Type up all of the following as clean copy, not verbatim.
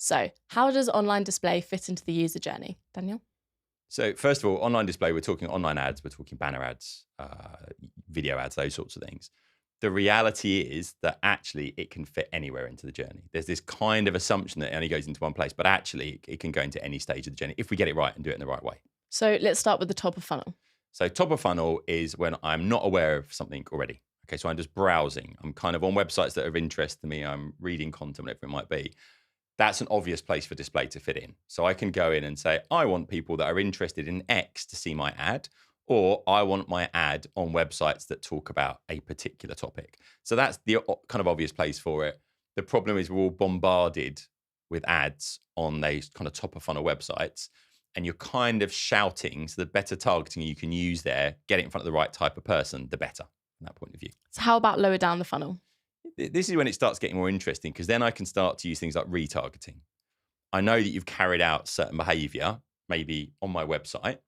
So how does online display fit into the user journey? Daniel? So first of all, online display, we're talking online ads, we're talking banner ads, video ads, those sorts of things. The reality is that actually it can fit anywhere into the journey. There's this kind of assumption that it only goes into one place, but actually it can go into any stage of the journey if we get it right and do it in the right way. So let's start with the top of funnel. So top of funnel is when I'm not aware of something already. Okay, so I'm just browsing. I'm kind of on websites that are of interest to me. I'm reading content, whatever it might be. That's an obvious place for display to fit in. So I can go in and say, I want people that are interested in X to see my ad, or I want my ad on websites that talk about a particular topic. So that's the kind of obvious place for it. The problem is we're all bombarded with ads on those kind of top of funnel websites, and you're kind of shouting. So the better targeting you can use there, get it in front of the right type of person, the better from that point of view. So how about lower down the funnel? This is when it starts getting more interesting, because then I can start to use things like retargeting. I know that you've carried out certain behavior, maybe on my website,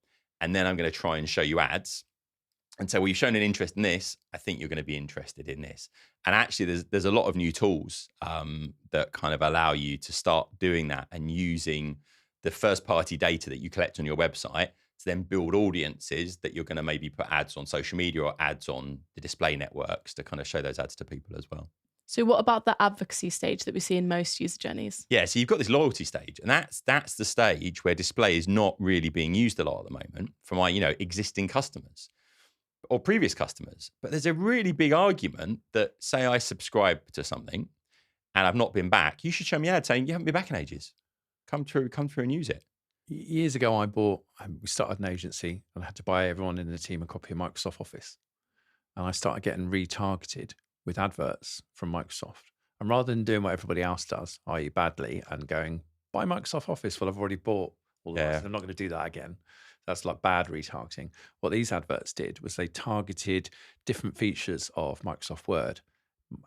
and then I'm going to try and show you ads. And so, well, you've shown an interest in this. I think you're going to be interested in this. And actually, there's a lot of new tools that kind of allow you to start doing that and using the first party data that you collect on your website to then build audiences that you're going to maybe put ads on social media or ads on the display networks to kind of show those ads to people as well. So what about the advocacy stage that we see in most user journeys? Yeah, so you've got this loyalty stage, and that's the stage where display is not really being used a lot at the moment for my, existing customers or previous customers. But there's a really big argument that, say I subscribe to something and I've not been back, you should show me an ad saying you haven't been back in ages. Come through and use it. Years ago, we started an agency and I had to buy everyone in the team a copy of Microsoft Office. And I started getting retargeted with adverts from Microsoft. And rather than doing what everybody else does, i.e. badly, and going, buy Microsoft Office, well, I've already bought all that. So I'm not going to do that again. That's like bad retargeting. What these adverts did was they targeted different features of Microsoft Word,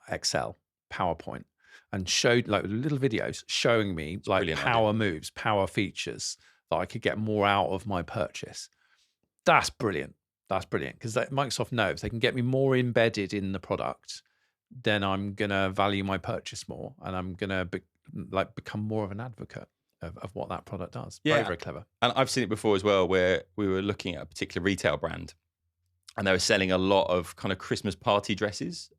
Excel, PowerPoint, and showed like little videos showing me like power moves, power features that I could get more out of my purchase. That's brilliant. That's brilliant, because Microsoft knows they can get me more embedded in the product, then I'm going to value my purchase more, and I'm going to become more of an advocate of what that product does. Yeah. Very, very clever. And I've seen it before as well, where we were looking at a particular retail brand and they were selling a lot of kind of Christmas party dresses.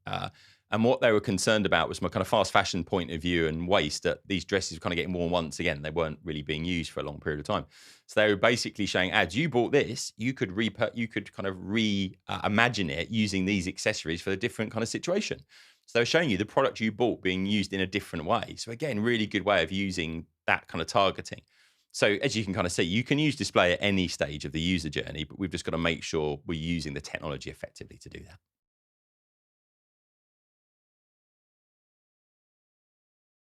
And what they were concerned about was, from a kind of fast fashion point of view and waste, that these dresses were kind of getting worn once again. They weren't really being used for a long period of time. So they were basically showing ads. You bought this, you could kind of reimagine it using these accessories for a different kind of situation. So they were showing you the product you bought being used in a different way. So again, really good way of using that kind of targeting. So as you can kind of see, you can use display at any stage of the user journey, but we've just got to make sure we're using the technology effectively to do that.